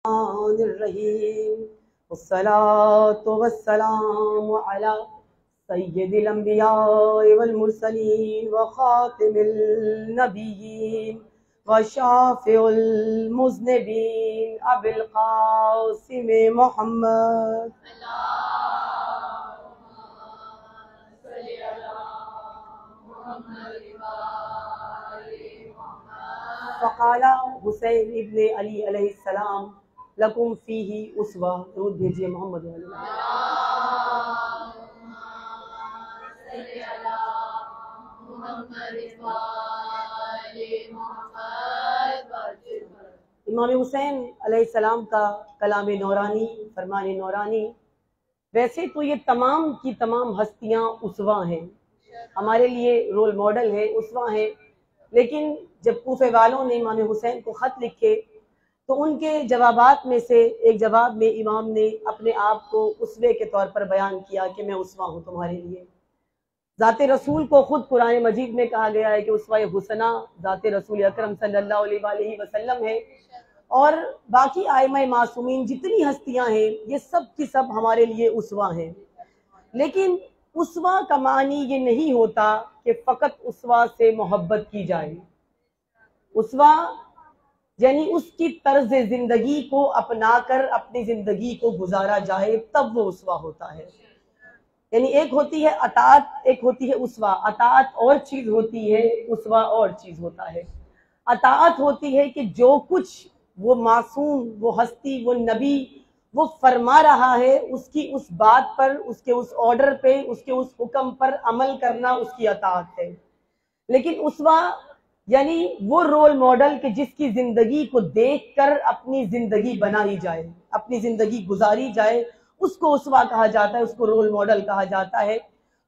रहीम वस्सलातु वस्सलामु अला सय्यिदिल अंबिया वल मुरसलीन व खातिमिल नबिय्यीन व शाफिउल मुज़निबीन अबिल क़ासिम मुहम्मद फ़क़ाला हुसैन इब्न अली अलैहिस्सलाम लकुम फ़ीही उस्वा। दूध भेजिए मोहम्मद। इमाम हुसैन अलैहिस्सलाम का कलाम नौरानी, फरमान नौरानी। वैसे तो ये तमाम की तमाम हस्तियां उसवा हैं, हमारे लिए रोल मॉडल है, उसवा हैं। लेकिन जब कूफे वालों ने इमाम हुसैन को ख़त लिखे तो उनके जवाबात में से एक जवाब में इमाम ने अपने आप को उसवे के तौर पर बयान किया कि मैं उसवा हूँ तुम्हारे लिए। ज़ाते रसूल को खुद कुरान मजीद में कहा गया है कि उसवा हुसना ज़ाते रसूल अकरम सल्लल्लाहु अलैहि वसल्लम है। और बाकी आइमा मासूमीन जितनी हस्तियां हैं ये सब की सब हमारे लिए उसवा हैं। लेकिन उसवा का मानी ये नहीं होता कि फ़कत उसवा से मोहब्बत की जाए। उसवा यानी उसकी तर्ज जिंदगी को अपनाकर अपनी जिंदगी को गुजारा जाए, तब वो उसवा होता है। यानी एक होती है अतात, एक होती है उसवा। अतात और चीज होती है, उसवा और चीज होता है। अतात होती है कि जो कुछ वो मासूम, वो हस्ती, वो नबी वो फरमा रहा है उसकी उस बात पर, उसके उस ऑर्डर पे, उसके उस हुक्म पर अमल करना उसकी अतात है। लेकिन उसवा यानी वो रोल मॉडल कि जिसकी जिंदगी को देखकर अपनी जिंदगी बनाई जाए, अपनी जिंदगी गुजारी जाए, उसको उसवा कहा जाता है, उसको रोल मॉडल कहा जाता है।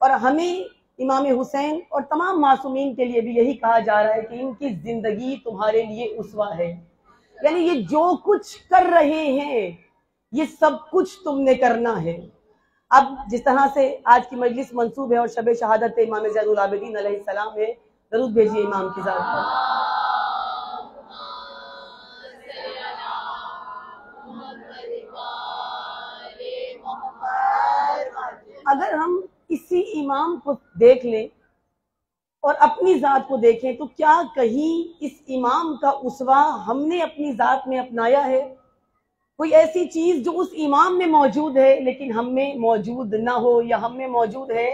और हमें इमाम हुसैन और तमाम मासूमीन के लिए भी यही कहा जा रहा है कि इनकी जिंदगी तुम्हारे लिए उसवा है। यानी ये जो कुछ कर रहे हैं ये सब कुछ तुमने करना है। अब जिस तरह से आज की मजलिस मंसूब है और शब शहादत इमाम ज़ैनुल आबिदीन अलैहिस्सलाम है, दरूद भेजिए इमाम की ज़ात पर। अगर हम इसी इमाम को देख लें और अपनी जात को देखें तो क्या कहीं इस इमाम का उसवा हमने अपनी जात में अपनाया है? कोई ऐसी चीज जो उस इमाम में मौजूद है लेकिन हम में मौजूद ना हो, या हम में मौजूद है?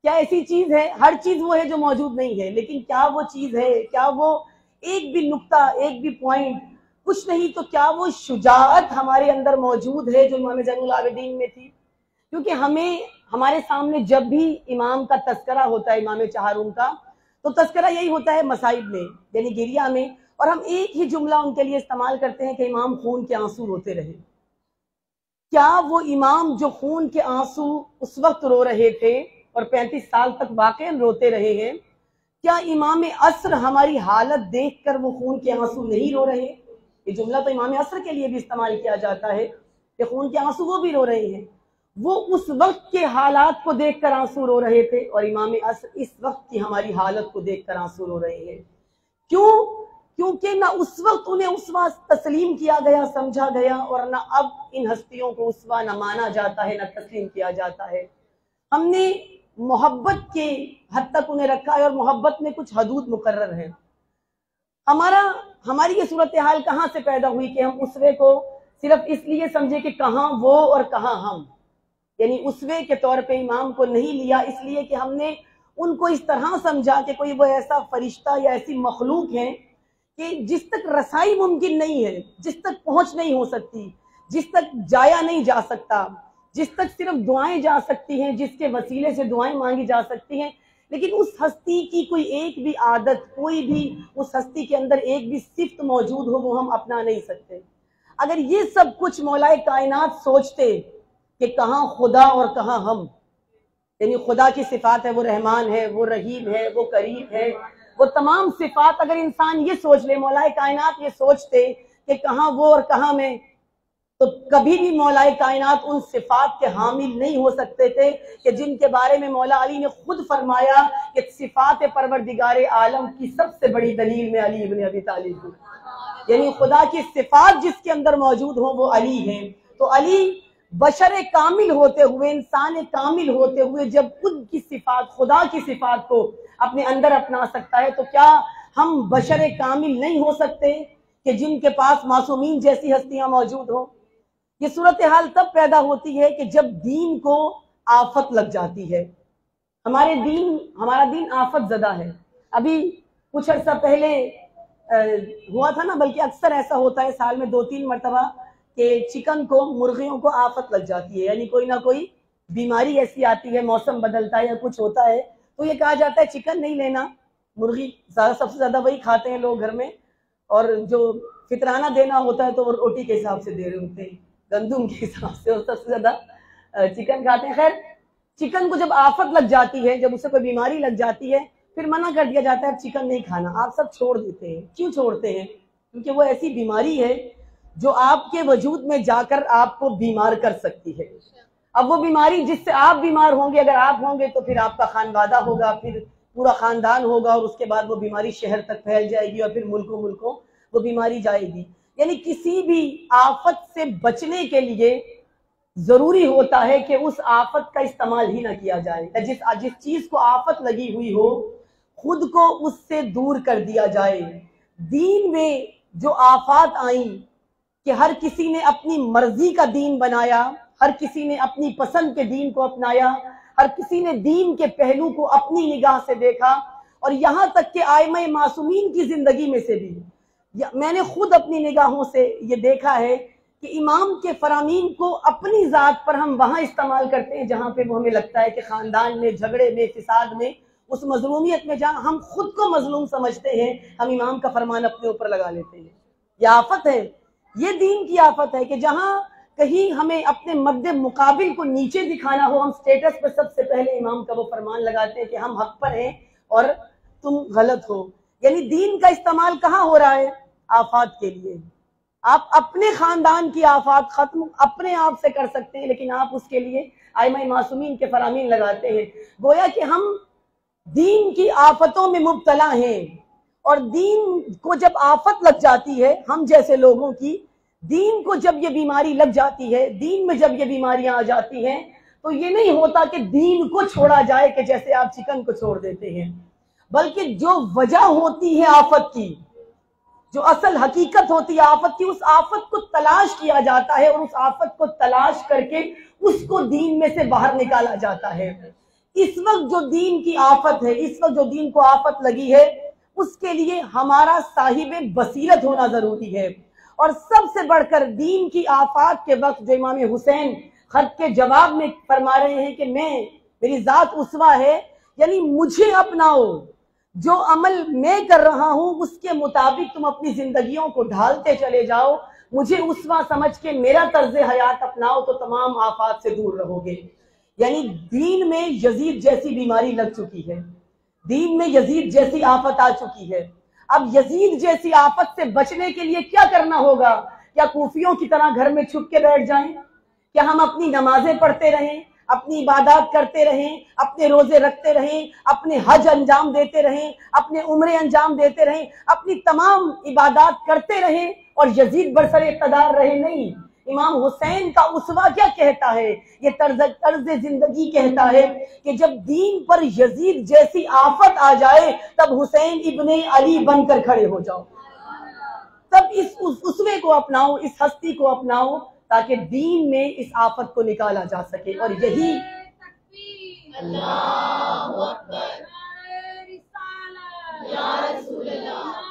क्या ऐसी चीज है? हर चीज वो है जो मौजूद नहीं है, लेकिन क्या वो चीज है? क्या वो एक भी नुक्ता, एक भी पॉइंट, कुछ नहीं तो क्या वो शुजाअत हमारे अंदर मौजूद है जो इमाम ज़ैनुल आबिदीन में थी? क्योंकि हमें हमारे सामने जब भी इमाम का तस्करा होता है, इमाम चहारुम का, तो तस्करा यही होता है मसाइब में, यानी गिरिया में। और हम एक ही जुमला उनके लिए इस्तेमाल करते हैं कि इमाम खून के आंसू रोते रहे। क्या वो इमाम जो खून के आंसू उस वक्त रो रहे थे और 35 साल तक वाकई रोते रहे हैं, क्या इमाम असर हमारी हालत देखकर वो खून के आंसू नहीं रो रहे? ये जुमला तो इमाम असर के लिए भी इस्तेमाल किया जाता है कि खून के आंसू वो भी रो रहे हैं। वो उस वक्त के हालात को देखकर आंसू रो रहे थे और इमाम असर इस वक्त की हमारी हालत को देखकर आंसू रो रहे हैं। क्यों? क्योंकि ना उस वक्त उन्हें उसवा तस्लीम किया गया, समझा गया, और ना अब इन हस्तियों को उसवा न माना जाता है, न तस्लीम किया जाता है। हमने मोहब्बत के हद तक उन्हें रखा है और मोहब्बत में कुछ हदूद मुकर्रर है। हमारी ये सूरत हाल कहाँ से पैदा हुई कि हम उसवे को सिर्फ इसलिए समझे कि कहाँ वो और कहाँ हम, यानी उसवे के तौर पे इमाम को नहीं लिया इसलिए कि हमने उनको इस तरह समझा कि कोई वो ऐसा फरिश्ता या ऐसी मखलूक है कि जिस तक रसाई मुमकिन नहीं है, जिस तक पहुंच नहीं हो सकती, जिस तक जाया नहीं जा सकता, जिस तक सिर्फ दुआएं जा सकती हैं, जिसके वसीले से दुआएं मांगी जा सकती हैं। लेकिन उस हस्ती की कोई एक भी आदत, कोई भी उस हस्ती के अंदर एक भी सिफ्त मौजूद हो, वो हम अपना नहीं सकते। अगर ये सब कुछ मौलाए कायनात सोचते कि कहाँ खुदा और कहाँ हम, यानी खुदा की सिफात है, वो रहमान है, वो रहीम है, वो करीम है, वो तमाम सिफात अगर इंसान ये सोच ले, मौलाए कायनात ये सोचते कि कहाँ वो और कहाँ मैं, तो कभी भी मौलाए कायनात उन सिफात के हामिल नहीं हो सकते थे कि जिनके बारे में मौला अली ने खुद फरमाया कि सिफात परवरदिगार आलम की सबसे बड़ी दलील में अली इब्न अबी तालिब हूं, यानी खुदा की सिफात जिसके अंदर मौजूद हो वो अली है। तो अली बशर कामिल होते हुए, इंसान कामिल होते हुए जब खुद की सिफात, खुदा की सिफात को अपने अंदर अपना सकता है, तो क्या हम बशर कामिल नहीं हो सकते कि जिनके पास मासूमीन जैसी हस्तियां मौजूद हो? ये सूरत हाल तब पैदा होती है कि जब दीन को आफत लग जाती है। हमारा दीन आफत ज़दा है। अभी कुछ अर्सा पहले हुआ था ना, बल्कि अक्सर ऐसा होता है साल में 2-3 मरतबा कि चिकन को, मुर्गियों को आफत लग जाती है, यानी कोई ना कोई बीमारी ऐसी आती है, मौसम बदलता है या कुछ होता है, तो ये कहा जाता है चिकन नहीं लेना, मुर्गी सबसे ज्यादा वही खाते हैं लोग घर में, और जो फितराना देना होता है तो वो रोटी के हिसाब से दे रहे होते हैं, गंदुम के हिसाब से, और सबसे ज्यादा चिकन खाते हैं। खैर, चिकन को जब आफत लग जाती है, जब उसे कोई बीमारी लग जाती है, फिर मना कर दिया जाता है चिकन नहीं खाना, आप सब छोड़ देते हैं। क्यों छोड़ते हैं? क्योंकि वो ऐसी बीमारी है जो आपके वजूद में जाकर आपको बीमार कर सकती है। अब वो बीमारी जिससे आप बीमार होंगे, अगर आप होंगे तो फिर आपका खानवादा होगा, फिर पूरा खानदान होगा, और उसके बाद वो बीमारी शहर तक फैल जाएगी और फिर मुल्कों मुल्कों वो बीमारी जाएगी। यानी किसी भी आफत से बचने के लिए जरूरी होता है कि उस आफत का इस्तेमाल ही ना किया जाए। जिस चीज को आफत लगी हुई हो, खुद को उससे दूर कर दिया जाए। दीन में जो आफात आई कि हर किसी ने अपनी मर्जी का दीन बनाया, हर किसी ने अपनी पसंद के दीन को अपनाया, हर किसी ने दीन के पहलू को अपनी निगाह से देखा, और यहां तक कि आइमा मासूमीन की जिंदगी में से भी मैंने खुद अपनी निगाहों से ये देखा है कि इमाम के फरामीन को अपनी जात पर हम वहां इस्तेमाल करते हैं जहां पे वो हमें लगता है कि खानदान में, झगड़े में, फिसाद में, उस मजलूमियत में जहां हम खुद को मजलूम समझते हैं, हम इमाम का फरमान अपने ऊपर लगा लेते हैं। ये आफत है, ये दीन की आफत है कि जहां कहीं हमें अपने मद्दे मुकाबिल को नीचे दिखाना हो, हम स्टेटस पर सबसे पहले इमाम का वो फरमान लगाते हैं कि हम हक पर हैं और तुम गलत हो। यानी दीन का इस्तेमाल कहाँ हो रहा है? आफात के लिए। आप अपने खानदान की आफात खत्म अपने आप से कर सकते हैं, लेकिन आप उसके लिए आइमा मासूमीन के फरामीन लगाते हैं। गोया कि हम दीन की आफतों में मुब्तला हैं, और दीन को जब आफत लग जाती है, हम जैसे लोगों की दीन को जब ये बीमारी लग जाती है, दीन में जब ये बीमारियां आ जाती हैं, तो ये नहीं होता कि दीन को छोड़ा जाए कि जैसे आप चिकन को छोड़ देते हैं, बल्कि जो वजह होती है आफत की, जो असल हकीकत होती है आफत की, उस आफत को तलाश किया जाता है, और उस आफत को तलाश करके उसको दीन में से बाहर निकाला जाता है। इस वक्त जो दीन की आफत है, इस वक्त जो दीन को आफत लगी है, उसके लिए हमारा साहिबे बसीरत होना जरूरी है। और सबसे बढ़कर दीन की आफात के वक्त जो इमाम हुसैन खत के जवाब में फरमा रहे हैं कि मेरी जात उसवा है, यानी मुझे अपनाओ, जो अमल मैं कर रहा हूं उसके मुताबिक तुम अपनी जिंदगियों को ढालते चले जाओ, मुझे उसवा समझ के मेरा तर्ज हयात अपनाओ, तो तमाम आफात से दूर रहोगे। यानी दीन में यजीद जैसी बीमारी लग चुकी है, दीन में यजीद जैसी आफत आ चुकी है। अब यजीद जैसी आफत से बचने के लिए क्या करना होगा? क्या कूफियों की तरह घर में छुप के बैठ जाएं? क्या हम अपनी नमाजें पढ़ते रहें, अपनी इबादत करते रहें, अपने रोजे रखते रहें, अपने हज अंजाम देते रहें, अपने उम्रे अंजाम देते रहें, अपनी तमाम इबादत करते रहें और यजीद बरसर इक़्तिदार रहे? नहीं। इमाम हुसैन का उसवा क्या कहता है? ये तर्ज जिंदगी कहता है कि जब दीन पर यजीद जैसी आफत आ जाए, तब हुसैन इब्ने अली बनकर खड़े हो जाओ, तब इस उसवे को अपनाओ, इस हस्ती को अपनाओ, ताकि दीन में इस आफत को निकाला जा सके। और यही अल्लाहु अकबर, या रसूल अल्लाह,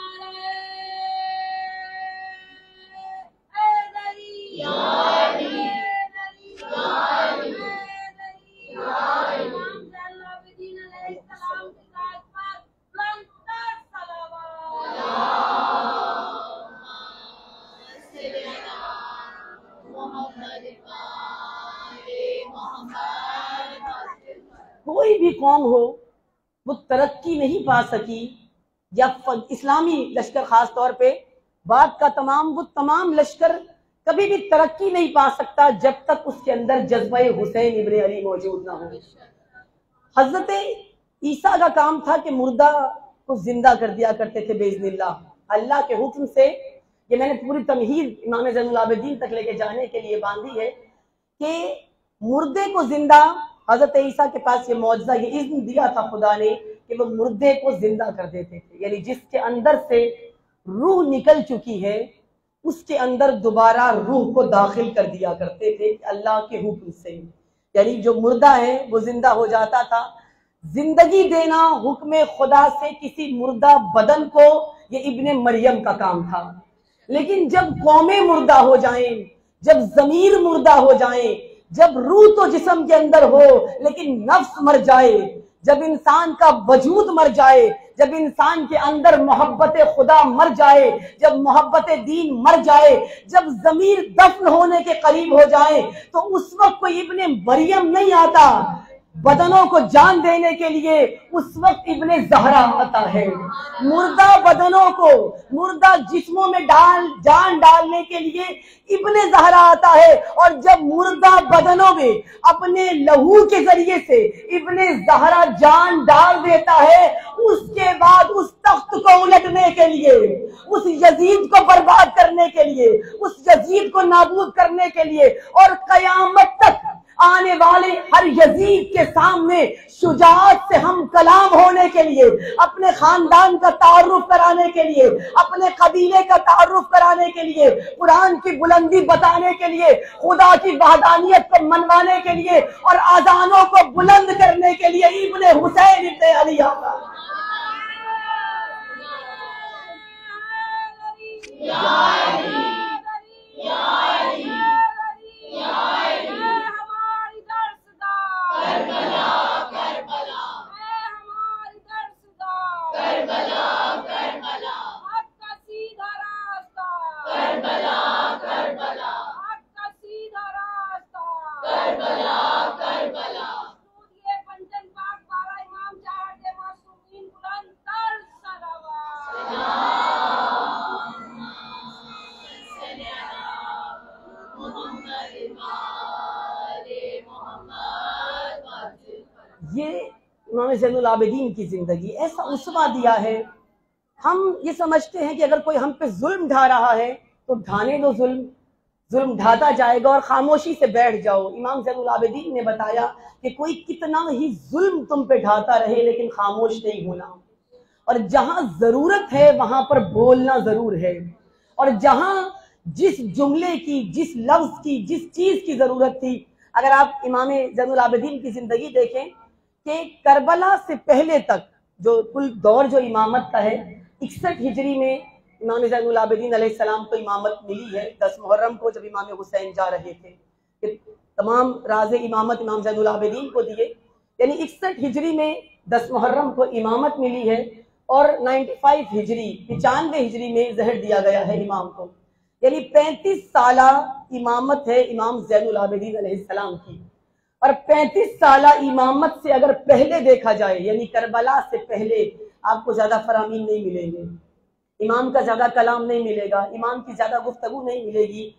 कोई भी कौम हो वो तरक्की नहीं पा सकी, या इस्लामी लश्कर खास तौर पे बात का वो तमाम लश्कर कभी भी तरक्की नहीं पा सकता जब तक उसके अंदर जज्बा हुसैन इब्ने अली मौजूद ना हो। हजरत ईसा का काम था कि मुर्दा को जिंदा कर दिया करते थे बेइज़्निल्लाह अल्लाह के हुक्म से। ये मैंने पूरी तमहीद इमाम ज़ैनुल आबिदीन तक लेके जाने के लिए बांधी है कि मुर्दे को जिंदा, हजरत ईसा के पास ये मौजज़ा, ये इज़्न दिया था खुदा ने कि वो मुर्दे को जिंदा कर देते थे। यानी जिसके अंदर से रूह निकल चुकी है उसके अंदर दोबारा रूह को दाखिल कर दिया करते थे अल्लाह के हुक्म से। यानी जो मुर्दा है वो जिंदा हो जाता था। जिंदगी देना हुक्म खुदा से किसी मुर्दा बदन को, ये इब्ने मरियम का काम था। लेकिन जब कौमें मुर्दा हो जाएं, जब जमीर मुर्दा हो जाए, जब रूह तो जिस्म के अंदर हो लेकिन नफ्स मर जाए, जब इंसान का वजूद मर जाए, जब इंसान के अंदर मोहब्बत खुदा मर जाए, जब मोहब्बत दीन मर जाए, जब जमीर दफन होने के करीब हो जाए, तो उस वक्त कोई इब्ने मरियम नहीं आता बदनों को जान देने के लिए, उस वक्त इब्ने ज़हरा आता है। मुर्दा बदनों को, मुर्दा जिस्मों में जान डालने के लिए इब्ने ज़हरा आता है। और जब मुर्दा बदनों में अपने लहू के जरिए से इब्ने ज़हरा जान डाल देता है, उसके बाद उस तख्त को उलटने के लिए, उस यजीद को बर्बाद करने के लिए, उस यजीद को नाबूद करने के लिए और कयामत तक आने वाले हर यजीद के सामने शुजाअत से हम कलाम होने के लिए, अपने खानदान का तारुफ कराने के लिए, अपने कबीले का तारुफ कराने के लिए, कुरान की बुलंदी बताने के लिए, खुदा की वहदानियत को मनवाने के लिए और आजानों को बुलंद करने के लिए इब्ने हुसैन इब्ने अली आता। ये इमाम ज़ैनुल आबिदीन की जिंदगी, ऐसा उस्वा दिया है। हम ये समझते हैं कि अगर कोई हम पे जुल्म ढा रहा है तो ढाने दो, जुल्म ढाता जाएगा और खामोशी से बैठ जाओ। इमाम ज़ैनुल आबिदीन ने बताया कि कोई कितना ही जुल्म तुम पे ढाता रहे लेकिन खामोश नहीं होना, और जहां जरूरत है वहां पर बोलना जरूर है। और जहां जिस जुमले की, जिस लफ्ज की, जिस चीज की जरूरत थी, अगर आप इमाम ज़ैनुल आबिदीन की जिंदगी देखें कि करबला से पहले तक जो कुल दौर जो इमामत का है, 61 हिजरी में इमाम ज़ैनुल आबिदीन अलैहिस्सलाम को इमामत मिली है 10 मुहर्रम को, जब इमाम हुसैन जा रहे थे कि तमाम राज इमामत इमाम ज़ैनुल आबिदीन को दिए। यानी 61 हिजरी में 10 मुहर्रम को इमामत मिली है और 95 हिजरी 95 हिजरी में जहर दिया गया है इमाम को। यानी 35 साला इमामत है इमाम ज़ैनुल आबिदीन अलैहिस्सलाम की। और 35 साला इमामत से अगर पहले देखा जाए, यानी करबला से पहले, आपको ज्यादा फरामीन नहीं मिलेंगे, इमाम का ज्यादा कलाम नहीं मिलेगा, इमाम की ज्यादा गुफ्तगू नहीं मिलेगी।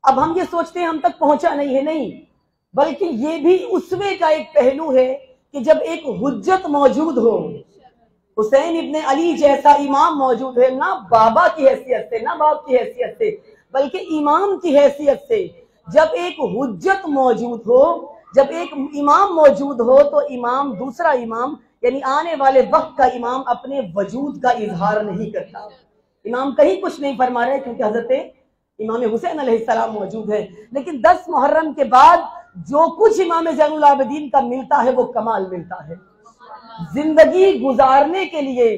अब हम ये सोचते हैं हम तक पहुंचा नहीं है, नहीं, बल्कि ये भी उसवे का एक पहलू है कि जब एक हुज्जत मौजूद हो, हुसैन इब्ने अली जैसा इमाम मौजूद है, ना बाबा की हैसियत से, ना बाप की हैसियत से, बल्कि इमाम की हैसियत से, जब एक हुज्जत मौजूद हो, जब एक इमाम मौजूद हो, तो इमाम, दूसरा इमाम यानी आने वाले वक्त का इमाम अपने वजूद का इजहार नहीं करता। इमाम कहीं कुछ नहीं फरमा रहे क्योंकि हजरत इमाम हुसैन अलैहिस्सलाम मौजूद है। लेकिन 10 मुहर्रम के बाद जो कुछ इमाम ज़ैनुल आबिदीन का मिलता है वो कमाल मिलता है। जिंदगी गुजारने के लिए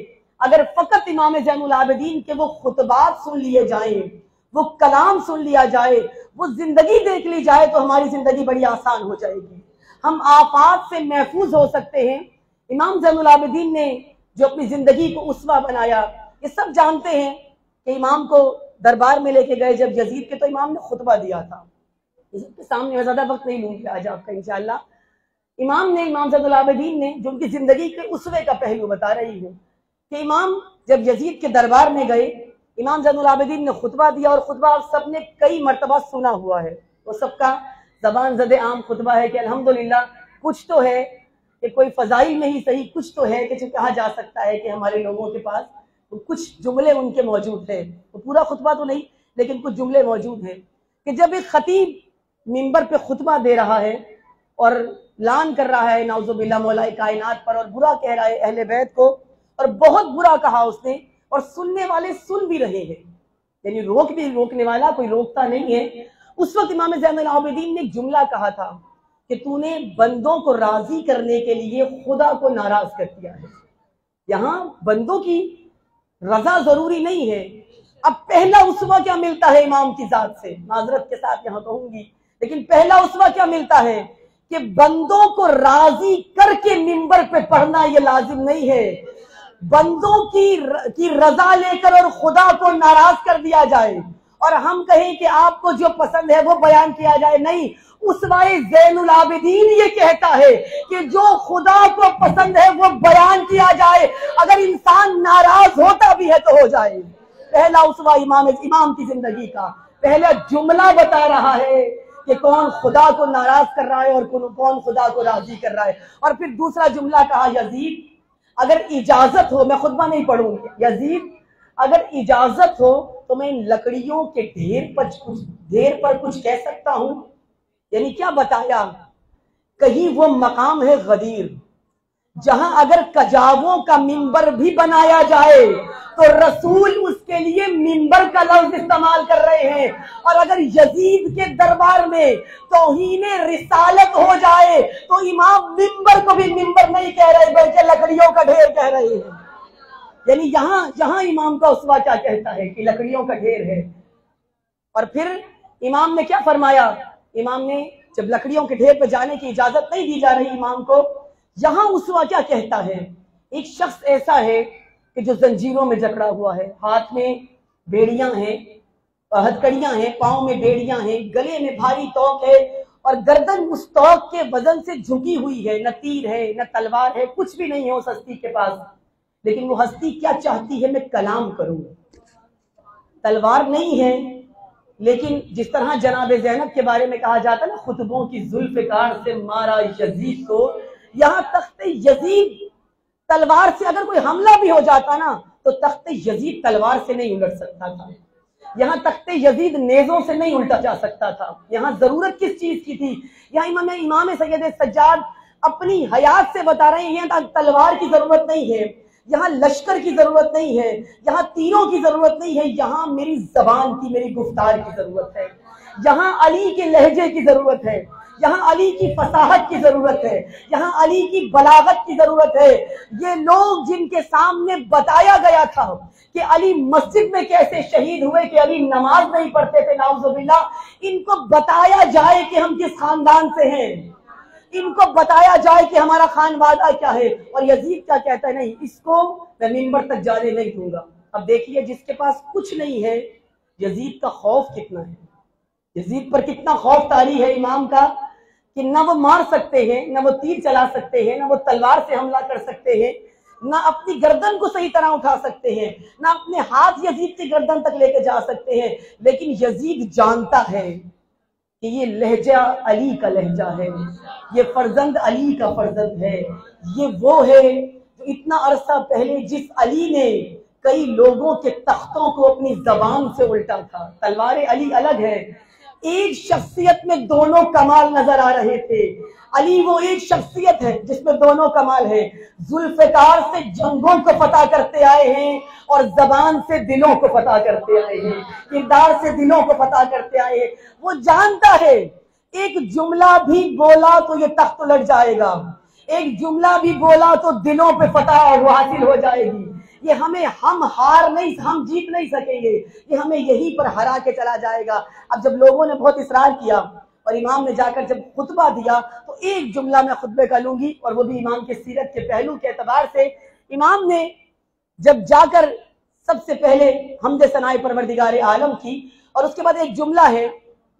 अगर फकत इमाम ज़ैनुल आबिदीन के वो खुतबात सुन लिए जाएं, वो कलाम सुन लिया जाए, वो जिंदगी देख ली जाए, तो हमारी जिंदगी बड़ी आसान हो जाएगी, हम आफात से महफूज हो सकते हैं। इमाम ज़ैनुल आबिदीन ने जो अपनी जिंदगी को उसवा बनाया, ये सब जानते हैं कि इमाम को दरबार में लेके गए जब यजीद के, तो इमाम ने खुतबा दिया था। इसके सामने मैं ज्यादा वक्त नहीं लूंगी आज आपका इंशाअल्लाह। इमाम ज़ैनुल आबिदीन ने जो उनकी जिंदगी के उसवे का पहलू बता रही हूँ कि इमाम जब यजीद के दरबार में गए, इमाम ज़ैनुल आबिदीन ने खुतबा दिया और खुतबा आप सबने कई मरतबा सुना हुआ है, वो सबका ज़बान ज़दे आम खुतबा है कि अल्हम्दुलिल्लाह कुछ तो है कि कोई फजाइल में ही सही कुछ तो है कि जो कहा जा सकता है कि हमारे लोगों के पास तो कुछ जुमले उनके मौजूद है, तो पूरा खुतबा तो नहीं लेकिन कुछ जुमले मौजूद हैं कि जब एक खतीब मिंबर पे खुतबा दे रहा है और लान कर रहा है नाउज़ुबिल्लाह मौलाए कायनात पर और बुरा कह रहा है अहले बैत को, और बहुत बुरा कहा उसने और सुनने वाले सुन भी रहे हैं, यानी रोकने वाला कोई रोकता नहीं है। उस वक्त इमाम ज़ैनुल आबिदीन ने एक जुमला कहा था कि तूने बंदों को राजी करने के लिए खुदा को नाराज कर दिया है। यहाँ बंदों की रजा जरूरी नहीं है। अब पहला उसवा क्या मिलता है इमाम की जात से, माजरत के साथ यहाँ कहूंगी, लेकिन पहला उसवा क्या मिलता है कि बंदों को राजी करके मिंबर पे पढ़ना ये लाजिम नहीं है। बंदों की रजा लेकर और खुदा को नाराज कर दिया जाए और हम कहें कि आपको जो पसंद है वो बयान किया जाए, नहीं। उसवाए ज़ैनुल आबिदीन ये कहता है कि जो खुदा को पसंद है वो बयान किया जाए, अगर इंसान नाराज होता भी है तो हो जाए। पहला उसवा इमाम की जिंदगी का पहला जुमला बता रहा है कि कौन खुदा को नाराज कर रहा है और कौन खुदा को राजी कर रहा है। और फिर दूसरा जुमला कहा, यजीद अगर इजाजत हो, मैं खुतबा नहीं पढ़ूंगी, यजीद अगर इजाजत हो तो मैं इन लकड़ियों के ढेर पर कुछ कह सकता हूं। यानी क्या बताया, कहीं वो मकाम है गदीर जहां अगर कजावों का मिंबर भी बनाया जाए तो रसूल उसके लिए मिंबर का लफ्ज इस्तेमाल कर रहे हैं, और अगर यजीद के दरबार में तौहीने रिसालत हो जाए तो इमाम मिंबर को भी मिंबर नहीं कह रहे बल्कि लकड़ियों का ढेर कह रहे हैं। यानी यहां इमाम का उसवा क्या कहता है कि लकड़ियों का ढेर है। और फिर इमाम ने क्या फरमाया, इमाम ने जब लकड़ियों के ढेर पर जाने की इजाजत नहीं दी जा रही इमाम को, यहां उसवा क्या कहता है, एक शख्स ऐसा है कि जो जंजीरों में जकड़ा हुआ है, हाथ में बेड़ियां हैं, हथकड़ियां हैं, पांव में बेड़ियां हैं, गले में भारी तोक है और गर्दन उस तोक के वजन से झुकी हुई है, न तीर है न तलवार है, कुछ भी नहीं है उस हस्ती के पास। लेकिन वो हस्ती क्या चाहती है, मैं कलाम करूं। तलवार नहीं है, लेकिन जिस तरह जनाब ज़ैनब के बारे में कहा जाता है ना, खुतबों की जुल्फ़िकार से मारा यजीद को, यहाँ तख्ते यजीद तलवार से अगर कोई हमला भी हो जाता ना तो तख्ते यजीद तलवार से नहीं उलट सकता था। यहाँ तख्ते यजीद नेज़ों से नहीं उल्टा जा सकता था। यहाँ जरूरत किस चीज की थी, यहाँ इमाम सैयद सज्जाद अपनी हयात से बता रहे हैं, यहाँ तलवार की जरूरत नहीं है, यहाँ लश्कर की जरूरत नहीं है, यहाँ तीरों की जरूरत नहीं है, यहाँ मेरी जबान की, मेरी गुफ्तार की जरूरत है, यहाँ अली के लहजे की जरूरत है, यहाँ अली की फसाहत की जरूरत है, यहाँ अली की बलागत की जरूरत है। ये लोग जिनके सामने बताया गया था कि अली मस्जिद में कैसे शहीद हुए, कि अली नमाज नहीं पढ़ते थे नाउजुबिल्लाह, इनको बताया जाए कि हम किस खानदान से हैं, इनको बताया जाए कि हमारा खानवादा क्या है। और यजीद क्या कहता है, नहीं इसको मैं मिंबर तक जाने नहीं दूंगा। अब देखिए जिसके पास कुछ नहीं है, यजीद का खौफ कितना है, यजीद पर कितना खौफ तारी है इमाम का कि न वो मार सकते हैं, न वो तीर चला सकते हैं, न वो तलवार से हमला कर सकते हैं, न अपनी गर्दन को सही तरह उठा सकते हैं, न अपने हाथ यजीद की गर्दन तक लेके जा सकते हैं। लेकिन यजीद जानता है कि ये लहजा अली का लहजा है, ये फर्जंद अली का फर्जंद है, ये वो है जो इतना अरसा पहले जिस अली ने कई लोगों के तख्तों को अपनी जबान से उल्टा था। तलवार अली अलग है, एक शख्सियत में दोनों कमाल नजर आ रहे थे। अली वो एक शख्सियत है जिसमें दोनों कमाल है, जुल्फ़िकार से जंगों को फतह करते आए हैं और जबान से दिलों को फतह करते आए हैं, किरदार से दिलों को फतह करते आए हैं। वो जानता है एक जुमला भी बोला तो ये तख्त उलट जाएगा, एक जुमला भी बोला तो दिलों पे फतह हासिल हो जाएगी। ये हम जीत नहीं सकेंगे, ये हमें यहीं पर हरा के चला जाएगा। अब जब लोगों ने बहुत इसरार किया और इमाम ने जाकर जब खुतबा दिया तो एक जुमला मैं खुतबे का लूंगी, और वो भी इमाम के सीरत के पहलू के एतबार से। इमाम ने जब जाकर सबसे पहले हमदे सनाए परवरदिगार आलम की, और उसके बाद एक जुमला है,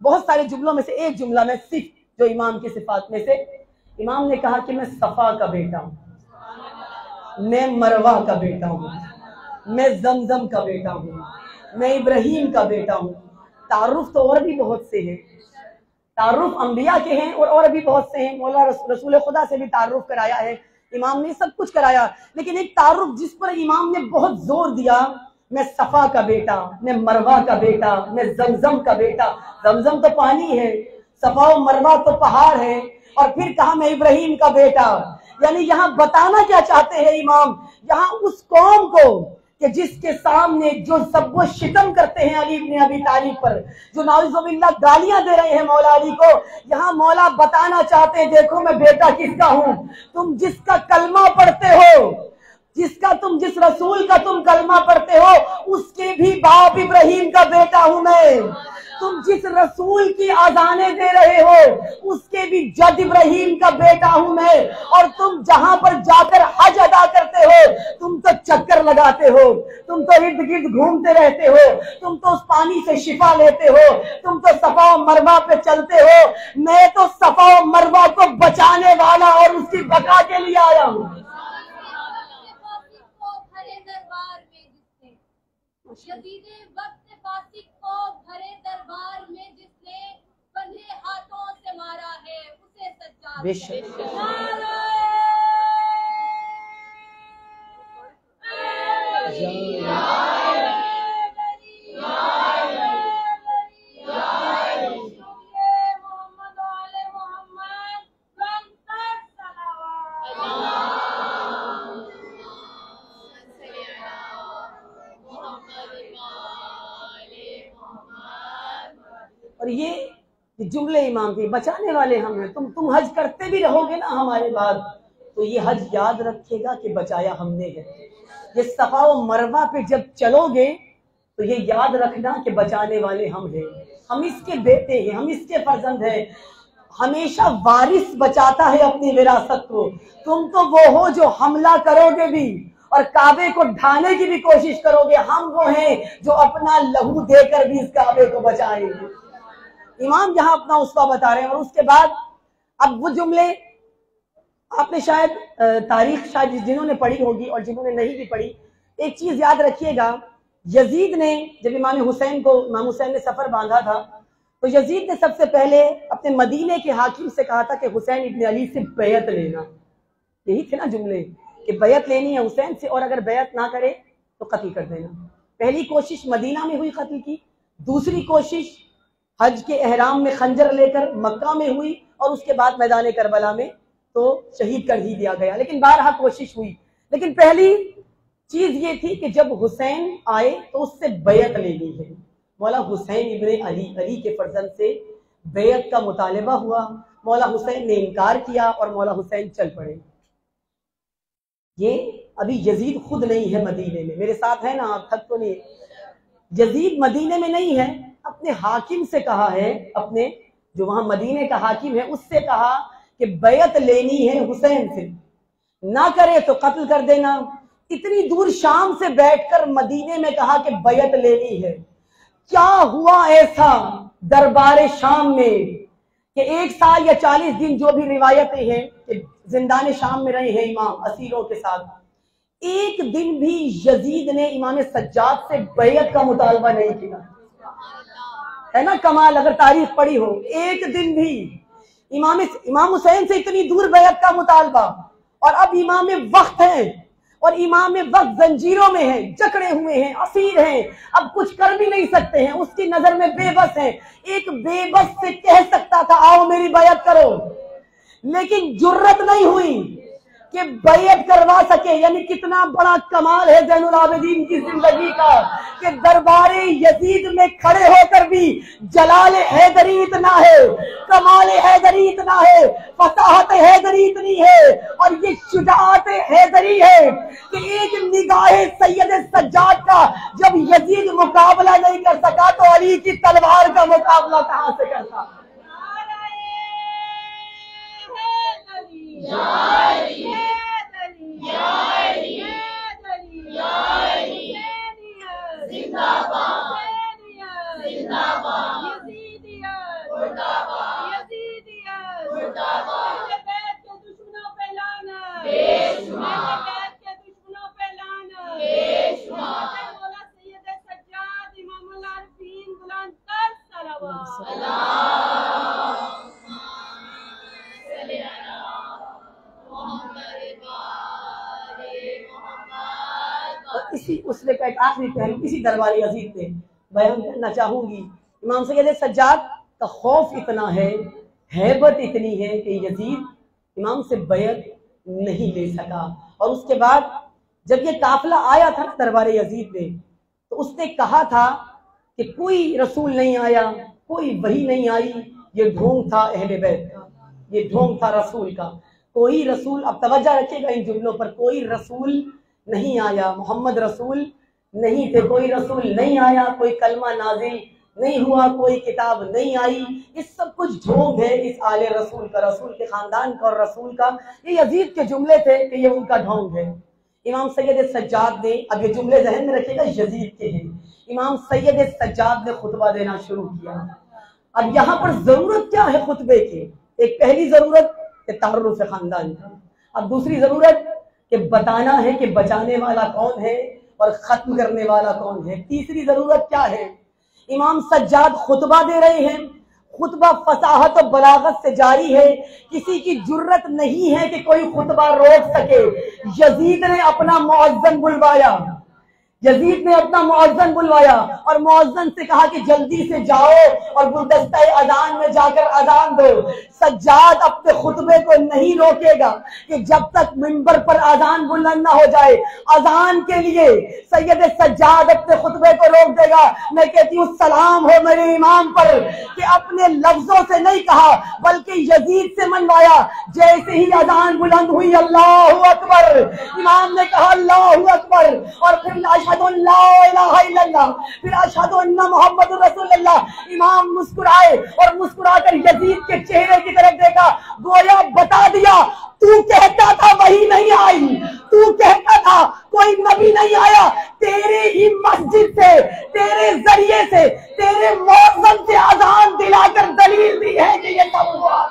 बहुत सारे जुमलों में से एक जुमला में सिर्फ जो इमाम की सिफात में से, इमाम ने कहा कि मैं सफा का बेटा हूं, मैं मरवा का बेटा हूं, मैं जमजम का बेटा हूं, मैं इब्राहिम का बेटा हूँ। तारुफ तो और भी बहुत से हैं, तारुफ अंबिया के हैं और भी बहुत से हैं। मौला रसूल खुदा से भी तारुफ कराया है इमाम ने, सब कुछ कराया, लेकिन एक तारुफ जिस पर इमाम ने बहुत जोर दिया, मैं सफा का बेटा, मैं मरवा का बेटा, मैं जमजम का बेटा। जमजम तो पानी है, सफा और मरवा तो पहाड़ है, और फिर कहा मैं इब्राहिम का बेटा। यानी यहाँ बताना क्या चाहते हैं इमाम, यहाँ उस कौम को कि जिसके सामने जो सब वो शितम करते हैं अली इब्न अबी तालिब पर, जो नाउज़ुबिल्लाह गालियां दे रहे हैं मौला अली को, यहाँ मौला बताना चाहते हैं देखो मैं बेटा किसका हूँ। तुम जिसका कलमा पढ़ते हो, जिस रसूल का तुम कलमा पढ़ते हो, उसके भी बाप इब्राहिम का बेटा हूं मैं। तुम जिस रसूल की आजाने दे रहे हो, उसके भी जद इब्राहिम का बेटा हूं मैं। और तुम जहां पर जाकर हज अदा करते हो, तुम तो चक्कर लगाते हो, तुम तो इर्द गिर्द घूमते रहते हो, तुम तो उस पानी से शिफा लेते हो, तुम तो सफा और मरवा पे चलते हो। मैं तो सफा और मरवा को बचाने वाला और उसकी बका के लिए आया हूँ। भरे दरबार में जिसने बंधे हाथों से मारा है, उसे सच्चा बेशक और ये जुमले इमाम के बचाने वाले हम हैं। तुम हज करते भी रहोगे ना हमारे बाद, तो ये हज याद रखेगा कि बचाया हमने है। ये सफा व मरवा पे जब चलोगे तो ये याद रखना कि बचाने वाले हम हैं, हम इसके बेटे हैं, हम इसके फर्जंद हैं। हमेशा वारिस बचाता है अपनी विरासत को। तुम तो वो हो जो हमला करोगे भी और काबे को ढाने की भी कोशिश करोगे, हम वो हैं जो अपना लहू देकर भी इस काबे को बचाएंगे। इमाम यहाँ अपना उसवा बता रहे हैं। और उसके बाद अब वो जुमले आपने शायद तारीख शायद जिन्होंने पढ़ी होगी और जिन्होंने नहीं भी पढ़ी, एक चीज याद रखिएगा, यजीद ने जब इमाम हुसैन ने सफर बांधा था, तो यजीद ने सबसे पहले अपने मदीने के हाकिम से कहा था कि हुसैन इब्न अली से बैयत लेना। यही थे ना जुमले कि बैयत लेनी है हुसैन से, और अगर बैयत ना करे तो कत्ल कर देना। पहली कोशिश मदीना में हुई कत्ल की, दूसरी कोशिश हज के एहराम में खंजर लेकर मक्का में हुई, और उसके बाद मैदान करबला में तो शहीद कर ही दिया गया। लेकिन बारहा कोशिश हुई। लेकिन पहली चीज ये थी कि जब हुसैन आए तो उससे बैयत लेनी है। मौला हुसैन इब्न अली के फर्जंद से बैयत का मुतालिबा हुआ। मौला हुसैन ने इनकार किया और मौला हुसैन चल पड़े। ये अभी यजीद खुद नहीं है मदीने में, मेरे साथ है ना, आप थक तो नहीं। यजीद मदीने में नहीं है, अपने हाकिम से कहा है, अपने जो वहां मदीने का हाकिम है उससे कहा कि बैयत लेनी है हुसैन से, ना करे तो कत्ल कर देना। इतनी दूर शाम से बैठकर मदीने में कहा कि बैयत लेनी है। क्या हुआ ऐसा दरबार शाम में कि 1 साल या 40 दिन जो भी रिवायतें हैं कि जिंदान शाम में रहे हैं इमाम असीरों के साथ, एक दिन भी यजीद ने इमाम सज्जाद से बैयत का मुतालबा नहीं किया। है ना कमाल, अगर तारीख पढ़ी हो, एक दिन भी इमाम हुसैन से इतनी दूर बैयत का मुतालबा। और अब इमाम वक्त है, और इमाम वक्त जंजीरों में है, जकड़े हुए हैं, असीर हैं, अब कुछ कर भी नहीं सकते हैं, उसकी नजर में बेबस है। एक बेबस से कह सकता था आओ मेरी बैयत करो, लेकिन जुर्रत नहीं हुई कि बैयत करवा सके। यानी कितना बड़ा कमाल है ज़ैनुल आबिदीन की जिंदगी का कि दरबारे यजीद में खड़े होकर भी जलाल हैदरी इतना है, कमाल हैदरी इतना है, फसाहत हैदरी इतनी है, और ये शुजाअत हैदरी है कि एक निगाह सैयद सज्जाद का जब यजीद मुकाबला नहीं कर सका तो अली की तलवार का मुकाबला कहां से करता। मसले का एक आखिरी पहलू इसी दरबार अजीज में बयान करना चाहूंगी। इमाम सैयद सज्जाद का खौफ इतना है, हैबत इतनी है कि यजीद इमाम से बैत नहीं ले सका। और उसके बाद जब ये काफिला आया था दरबार यजीद में, तो उसने कहा था कि कोई रसूल नहीं आया, कोई वही नहीं आई, ये ढोंग था अहले बैत का, ये ढोंग था रसूल का। कोई रसूल, अब तवज्जो रखिएगा इन जुमलों पर, कोई रसूल नहीं आया, मोहम्मद रसूल नहीं थे, कोई रसूल नहीं आया, कोई कलमा नाजिल नहीं हुआ, कोई किताब नहीं आई। इस सब कुछ ढोंग है इस आले रसूल का, रसूल के खानदान का और रसूल का। ये यजीद के जुमले थे कि ये उनका ढोंग है। इमाम सैयद सज्जाद ने, अब ये जुमले ज़हन में रखिएगा, यजीद के हैं। इमाम सैयद सज्जाद ने खुतबा देना शुरू किया। अब यहाँ पर जरूरत क्या है खुतबे की? एक पहली जरूरत कि तारुफ खानदान का, अब दूसरी जरूरत कि बताना है कि बचाने वाला कौन है और खत्म करने वाला कौन है। तीसरी जरूरत क्या है? इमाम सज्जाद खुतबा दे रहे हैं, खुतबा फसाहत और बलागत से जारी है, किसी की जुर्रत नहीं है कि कोई खुतबा रोक सके। यजीद ने अपना मुअज्जन बुलवाया, यजीद ने अपना मुअज्जन बुलवाया और मुअज्जन से कहा कि जल्दी से जाओ और गुलदस्ता अजान में जाकर अजान दो। सज्जाद अपने खुतबे को नहीं रोकेगा कि जब तक मिंबर पर अजान बुलंद ना हो जाए। अजान के लिए सैयद सज्जाद अपने खुतबे को रोक देगा। मैं कहती हूँ सलाम हो मेरे इमाम पर कि अपने लफ्जों से नहीं कहा बल्कि यजीद से मनवाया। जैसे ही अजान बुलंद हुई, अल्लाहु अकबर, इमाम ने कहा अल्लाहु अकबर, और फिर अशहदु अल्ला इलाहा इल्लल्लाह, फिर अशहदु अन्ना मुहम्मदुर रसूलुल्लाह। इमाम मुस्कुराए और मुस्कुराकर यजीद के चेहरे की तरफ देखा, गोया बता दिया तू कहता था वही नहीं आई, तू कहता था कोई नबी नहीं आया, तेरे ही मस्जिद से, तेरे जरिए से, तेरे मौज़न से अजान दिलाकर दलील दी है कि ये सब हुआ।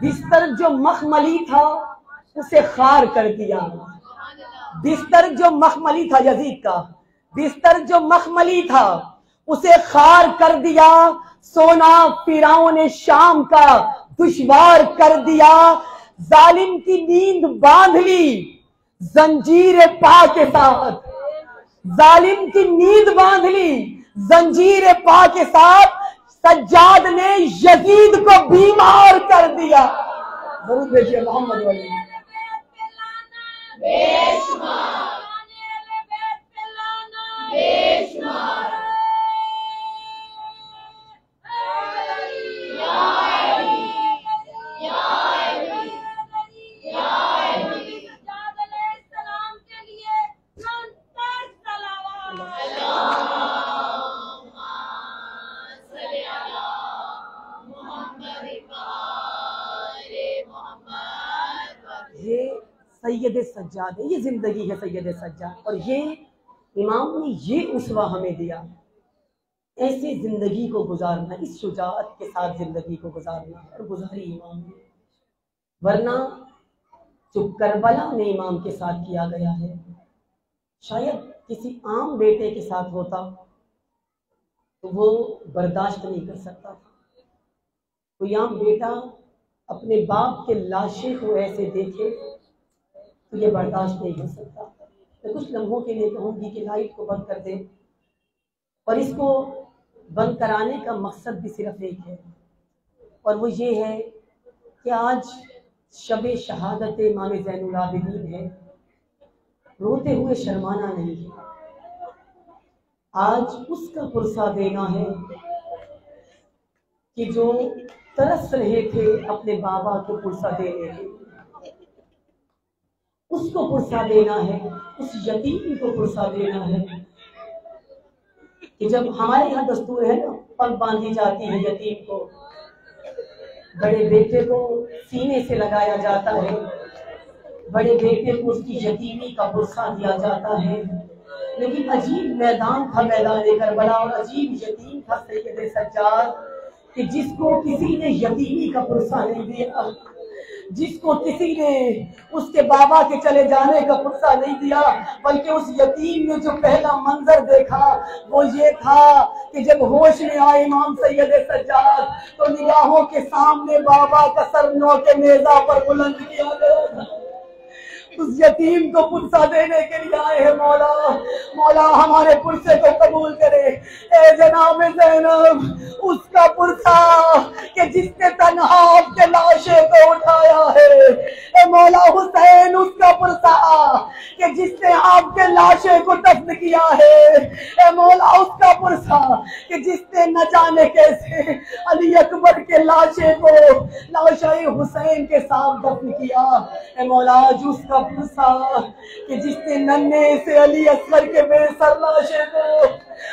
बिस्तर जो मखमली था उसे खार कर दिया। बिस्तर जो मखमली था यजीद का, बिस्तर जो मखमली था उसे खार कर दिया। सोना फिरौन शाम का दुश्वार कर दिया। जालिम की नींद बांध ली जंजीर पा के साथ, जालिम की नींद बांध ली जंजीर पा के साथ। सज्जाद ने यजीद को बीमार कर दिया। जरूर भेजिए मोहम्मद वाली। सैयद सज्जाद है, ये जिंदगी है सैयद सज्जाद। और ये इमाम ने ये उसवा हमें दिया, ऐसे जिंदगी को गुजारना, इस शुजाअत के साथ जिंदगी को गुजारना, और गुजारी इमाम ने। वरना जो करबला में इमाम के साथ किया गया है, शायद किसी आम बेटे के साथ होता तो वो बर्दाश्त नहीं कर सकता था। कोई आम बेटा अपने बाप के लाशे को ऐसे देखे तो ये बर्दाश्त नहीं कर सकता। मैं कुछ लम्हों के लिए कहूँगी कि लाइट को बंद कर दे, और इसको बंद कराने का मकसद भी सिर्फ एक है, और वो ये है कि आज शब शहादत इमाम ज़ैनुल आबिदीन है। रोते हुए शर्माना नहीं है, आज उसका पुरसा देना है कि जो तरस रहे थे अपने बाबा को पुरसा देने के, उसको पुरसा देना है, उस यतीम को पुरसा देना है। कि जब हमारे यहाँ दस्तूर है ना, पग बांधी जाती है यतीम को, बड़े बेटे को सीने से लगाया जाता है, बड़े बेटे को उसकी यतीमी का पुरसा दिया जाता है। लेकिन अजीब मैदान था मैदान करबला, और अजीब यतीम था सैयद सज्जाद कि जिसको किसी ने यतीमी का पुरसा नहीं दिया, जिसको किसी ने उसके बाबा के चले जाने का पुरसा नहीं दिया, बल्कि उस यतीम ने जो पहला मंजर देखा वो ये था कि जब होश में आए इमाम सैयद सज्जाद तो निगाहों के सामने बाबा का सर नौ के नेज़ा पर बुलंद किया गया था। उस यतीम को पुरसा देने के लिए आए हैं मौला। मौला हमारे पुरसे को कबूल करे। ए जनाब ज़ैनब उसका पुरसा कि जिसने तन्हा आपके लाशे को उठाया है। ए मौला हुसैन उसका पुरसा कि जिसने आपके लाशे को दफन किया है। ए मौला उसका पुरसा कि जिसने न जाने कैसे अली अकबर के लाशे को लाशे हुसैन के साथ दफन किया। ए मौला उसका पुरसा कि जिसने नन्हे से अली असगर के बेसर लाशे को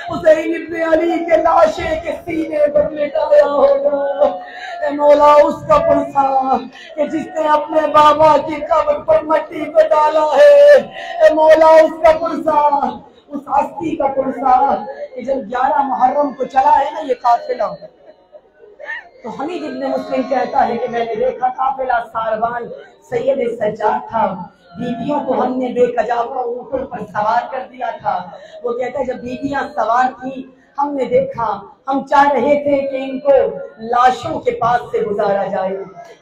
हुसैन इब्ने अली के लाशे के सीने पर लिटाया होगा। ए मौला उसका पुरसा कि जिसने अपने बाबा की कब्र पर मट्टी को डाला है। ए मौला उसका पुरसा, उस हस्ती का पुरसा कि जब 11 मुहर्रम को चला है ना ये काफिला, तो हमीद इब्ने मुस्लिम कहता है कि मैंने देखा काफिला सारवान सैयद सज्जाद था, बीबियों को हमने बेकजावा ऊपर पर सवार कर दिया था। वो कहता है जब बीबियां सवार थी हमने देखा, हम चाह रहे थे कि इनको लाशों के पास से गुजारा जाए,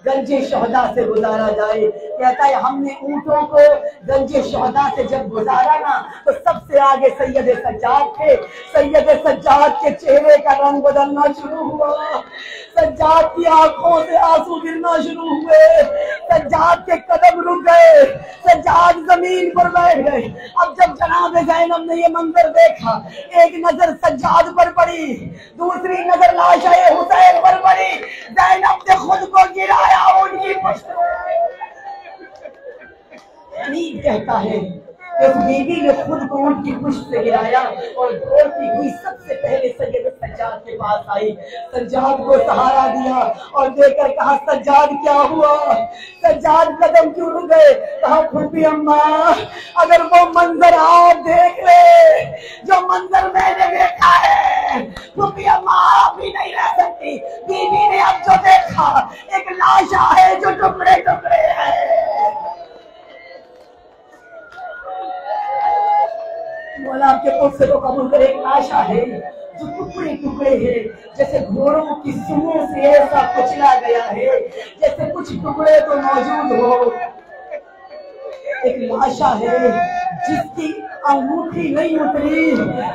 गंजे शहदा से गुजारा जाए। कहता है हमने ऊंटों को गंजे शहदा से जब गुजारा ना तो सबसे आगे सैयद सज्जाद थे। सैयद सज्जाद के चेहरे का रंग बदलना शुरू हुआ, सज्जाद की आंखों से आंसू गिरना शुरू हुए, सज्जाद के कदम रुक गए, सज्जाद जमीन पर बैठ गए। अब जब जनाब ज़ैनब ने ये मंजर देखा, एक नजर सज्जाद पर पड़ी, दूसरी नजर लाशे हुसैन पर पड़ी। ज़ैनब ने खुद को गिराया उनकी पुष्ट। कहता है उस बीवी ने खुद को उनकी पुष्ट से गिराया और दौड़ती हुई सबसे पहले सैयद सज्जाद के पास आई, सज्जाद को सहारा दिया और देकर कहा सज्जाद क्या हुआ? सज्जाद कदम क्यों रुक गए? कहा फूफी अम्मा अगर वो मंजर आप देख ले जो मंजर मैंने देखा है, फूफी अम्मा आप भी नहीं रह सकती। बीवी ने अब जो देखा एक लाशा है जो टुकड़े टुकड़े है। मौला आपके पुरसे को कबूल करे। एक लाशा है जो टुकड़े टुकड़े है, जैसे घोड़ों की सूंडों से ऐसा कुचला गया है जैसे कुछ टुकड़े तो मौजूद हो। एक लाशा है जिसकी अंगूठी नहीं उतरी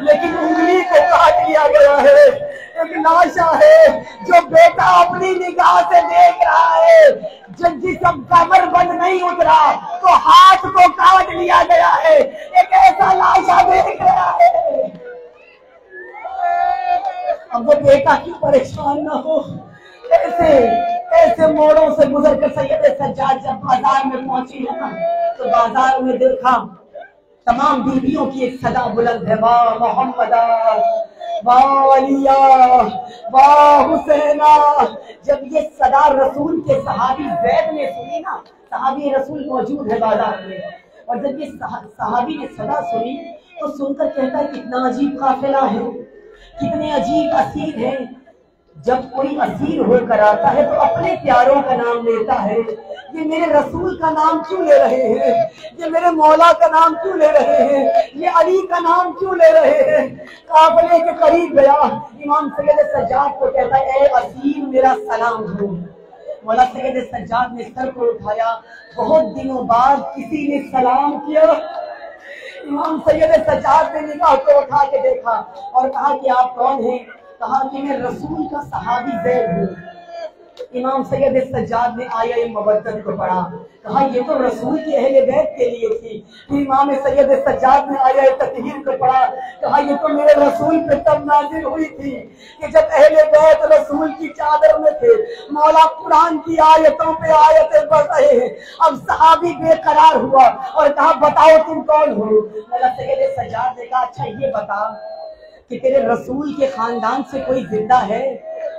लेकिन उंगली को काट लिया गया है। एक लाशा है जो बेटा अपनी निगाह से देख रहा है, जब जिसम कमर बंद नहीं उतरा तो हाथ को काट लिया गया है। एक ऐसा लाशा देख रहा है। अब वो बेटा क्यों परेशान ना हो। ऐसे ऐसे मोड़ों से गुजर कर सैयद सज्जाद जब बाजार में पहुंची है ना तो बाजार में देखा तमाम बीवियों की एक सदा बुलंद है, वाह मोहम्मदा वाह अलिया वाह हुसैना। जब ये सदा रसूल के सहाबी ज़ैद ने सुनी ना, सहाबी रसूल मौजूद है बाजार में, और जब ये सहाबी ने सदा सुनी तो सुनकर कहता है कितना अजीब काफिला है, कितने अजीब असीर हैं। जब कोई असीर होकर आता है तो अपने प्यारों का नाम लेता है। ये मेरे रसूल का नाम क्यों ले रहे हैं, ये मेरे मौला का नाम क्यों ले रहे हैं, ये अली का नाम क्यों ले रहे हैं। काफिले के करीब गया, इमाम सैयद सज्जाद को कहता है ए असीर मेरा सलाम दो। मौला सैयद सज्जाद ने सर को उठाया, बहुत दिनों बाद किसी ने सलाम किया। इमाम सैयद सज्जाद ने निगाह को उठा के देखा और कहा कि आप कौन हैं? कहा कि मैं रसूल का सहाबी ज़ैद हूँ। इमाम सैयद सज्जाद ने आया मबद्दत को पढ़ा, कहा ये तो रसूल की अहले बैत के लिए थी। फिर इमाम सैयद सज्जाद ने आया तत्हीर को पढ़ा, कहा ये तो मेरे रसूल पे तब नाज़िल हुई थी कि जब अहले बैत रसूल की चादर में थे। मौला कुरान की आयतों पे आयतें पढ़ रहे हैं। अब सहाबी बेकरार हुआ और कहा बताओ तुम कौन हो? मौला सैयद सज्जाद ने कहा अच्छा ये बता कि तेरे रसूल के खानदान से कोई जिंदा है?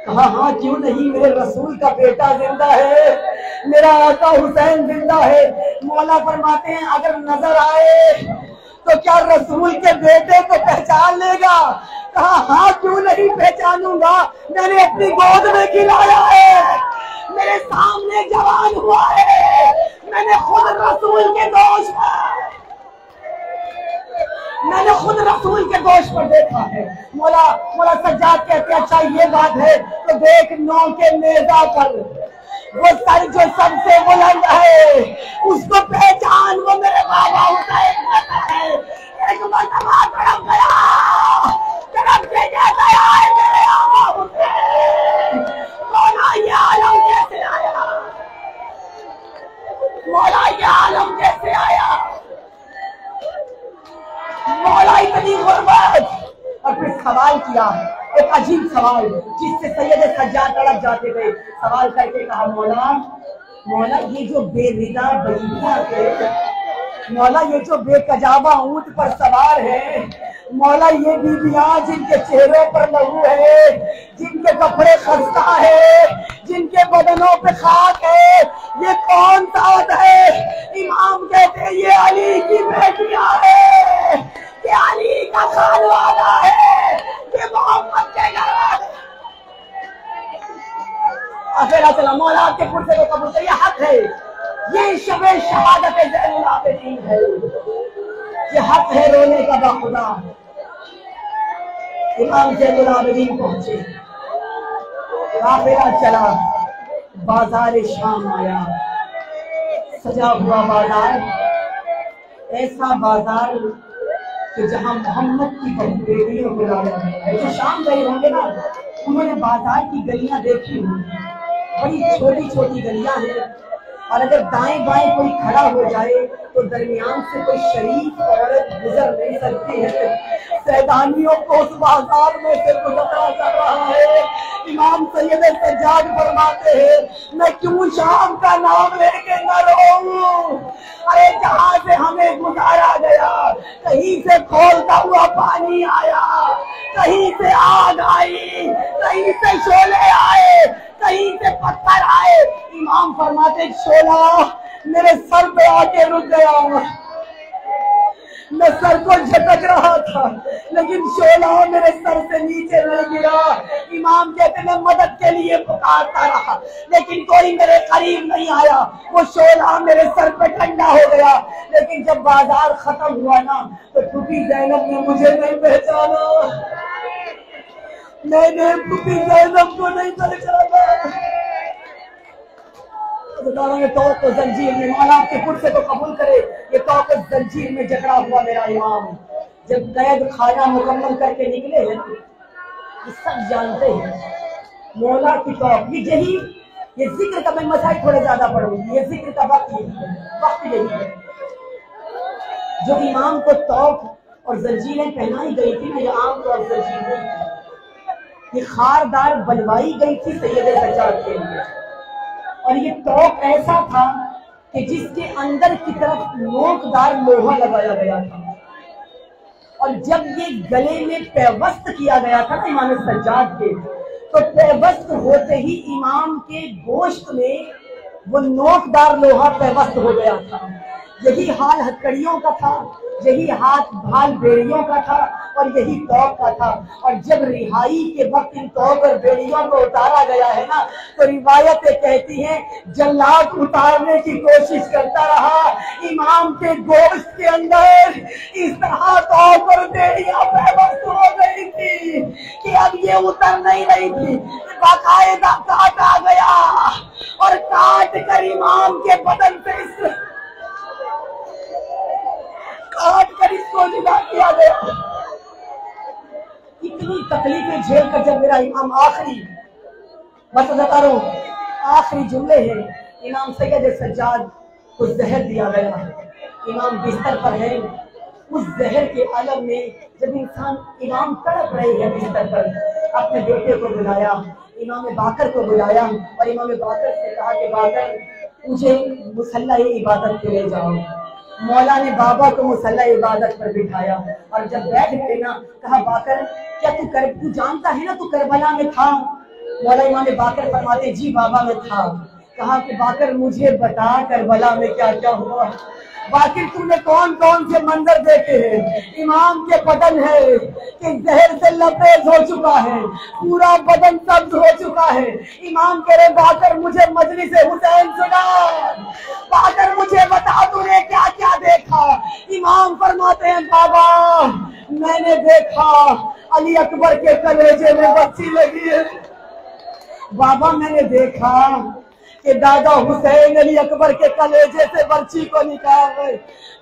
कहा हाँ क्यों नहीं, मेरे रसूल का बेटा जिंदा है, मेरा आका हुसैन जिंदा है। मौला फरमाते हैं अगर नजर आए तो क्या रसूल के बेटे को पहचान लेगा? कहा हाँ क्यों नहीं पहचानूंगा, मैंने अपनी गोद में खिलाया है, मेरे सामने जवान हुआ है, मैंने खुद रसूल के दोष पर देखा है। मौला सज्जाद कहते हैं अच्छा ये बात है तो देख नौ के नेजा पर वो सर जो सबसे बुलंद है उसको पहचान, वो मेरे बाबा हुसैन है। एक मरतबा तड़प गया है मेरे आका हुसैन। मौला ये आलम कैसे आया, मौला ये आलम कैसे आया, मौला इतनी गुर्बत। और फिर सवाल किया, एक अजीब सवाल जिससे सैयद सज्जाद तड़प जाते थे। सवाल करके कहा मौला ये जो बेरिदा बरीदियां थे, मौला ये जो बेकजाबा ऊंट पर सवार है, मौला ये बीबियां जिनके चेहरों पर लहू है, जिनके कपड़े खस्ता है, जिनके बदनों पे खाक है, ये कौन साथ है? इमाम कहते हैं ये अली की बेटियां है, ये अली का खानवाला है, ये मोहम्मद के घर। आखिर चला मौला आपके पुरसे को कबूल करिए, हक है, ये शबे शहादत ज़ैनुल आबिदीन है, ये हक है रोने का बाखुदा। इमाम ज़ैनुल आबिदीन पहुंचे, काफिला चला, बाजार शाम आया, सजा हुआ बाजार, ऐसा बाजार कि जहां मोहम्मद की बेटियों को लाया है। जो शाम गए होंगे ना उन्होंने बाजार की गलियां देखी होंगी, बड़ी छोटी छोटी गलियां हैं, और अगर दाएं बाएं कोई खड़ा हो जाए तो दरमियान से कोई शरीफ औरत गुजर नहीं सकती है। सैदानियों को उस बाजार में से गुजरना कर रहा है। इमाम सैयद सज्जाद फरमाते हैं मैं क्यों शाम का नाम लेके न रोऊं, अरे जहां से हमें गुजारा गया, कहीं से खौलता हुआ पानी आया, कहीं से आग आई, कहीं से शोले आए, कहीं से पत्थर आए। इमाम फरमाते शोला मेरे सर पे आके रुक गया, मैं सर को झटक रहा था लेकिन शोला मेरे सर से नीचे नहीं गिरा। इमाम कहते मैं मदद के लिए पुकारता रहा लेकिन कोई मेरे करीब नहीं आया, वो शोला मेरे सर पे ठंडा हो गया। लेकिन जब बाजार खत्म हुआ ना तो फूफी जैनब ने मुझे नहीं पहचाना, मैंने फूफी जैनब को नहीं पहचाना। तो जंजीर में मौला आपके पुरसे को कबूल करे, ये तो जंजीर में जकड़ा हुआ मेरा इमाम जब कैद खाना मुकम्मल करके निकले हैं, सब जानते हैं मौला की तौफ यही, ये जिक्र का मैं मसाइल थोड़े ज्यादा पढ़ूंगी, ये जिक्र का वक्त यही है। जो इमाम को तौफ और जंजीरें पहनाई गई थी ना, ये आम तौर जंजीर नहीं थी, ये खारदार बनवाई गई थी सैयद सज्जाद के लिए। और ये तौक ऐसा था कि जिसके अंदर की तरफ नोकदार लोहा लगाया गया था, और जब ये गले में पैवस्त किया गया था ना इमाम सज्जाद के, तो पैवस्त होते ही इमाम के गोश्त में वो नोकदार लोहा पैवस्त हो गया था। यही हाल हथकड़ियों का था, यही हाथ भाल बेड़ियों का था, और यही तौक का था। और जब रिहाई के वक्त इन तौक और बेड़ियों को उतारा गया है ना, तो रिवायतें कहती हैं जल्लाद उतारने की कोशिश करता रहा, इमाम के गोश्त के अंदर इस तरह तौक और बेड़ियां पैवस्त हो गई थी कि अब ये उतर नहीं रही थी, बाकायदा काट आ गया और काट कर इमाम के बदन पे काट कर इसको जुदा किया गया। इतनी तकलीफें झेल कर जब मेरा इमाम आखिरी बस बता रहा हूँ, आखिरी जुमले हैं, इमाम सैयद सज्जाद को जहर दिया गया, इमाम बिस्तर पर है, उस जहर के अलम में जब इमाम तड़प रहे हैं बिस्तर पर, अपने बेटे को बुलाया, इमाम बाकर को बुलाया और इमाम बाकर से कहा कि बाकर मुझे मुसल्ला इबादत पे ले जाओ। मौला ने बाबा को मुसल्ला इबादत पर बिठाया और जब बैठ गए ना, कहा बाकर क्या तू जानता है ना तू करबला में था? मौला इमाम बाकर फरमाते जी बाबा में था। कहा कि बाकर मुझे बता करबला में क्या क्या हुआ? बाकी तुमने कौन कौन से मंजर देखे हैं। इमाम के बदन है कि जहर से लबरेज हो चुका है, पूरा बदन सब्ज हो चुका है। इमाम कह रहे बाकर मुझे मजलिस हुसैन सुना, बाकर मुझे बता तूने क्या क्या देखा। इमाम फरमाते हैं बाबा मैंने देखा अली अकबर के कलेजे में बच्ची लगी है। बाबा मैंने देखा कि दादा हुसैन अली अकबर के कलेजे से बर्ची को निकाल रहे।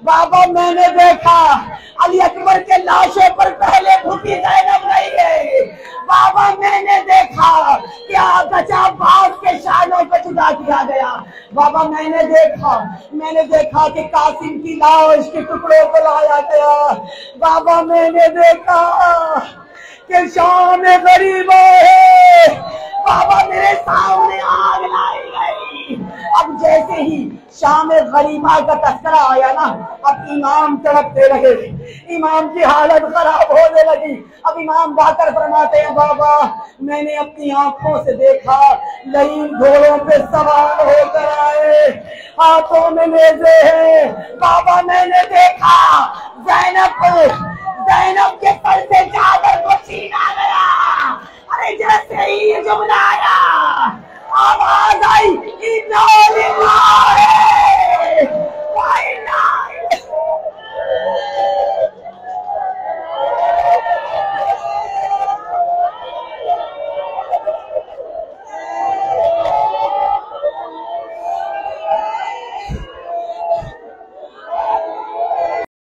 बाबा मैंने देखा अली अकबर के लाशों पर पहले भूखी ज़ैनब नहीं है। बाबा मैंने देखा कि बचा बाप के शानों को जुदा किया गया। बाबा मैंने देखा कि कासिम की लाश के टुकड़ों को लाया गया। बाबा मैंने देखा कि शाम गरीबों है बाबा मेरे सामने आग लाई गई। अब जैसे ही शाम गरीबा का तस्करा आया ना, अब इमाम तड़पने लगे, इमाम की हालत खराब होने लगी। अब इमाम बाकर फरमाते हैं बाबा मैंने अपनी आंखों से देखा लईन घोड़ों पे सवार होकर आए, हाथों में नेज़े हैं। बाबा मैंने देखा ज़ैनब के सर से चादर को छीना गया। अरे जैसे ही जमुना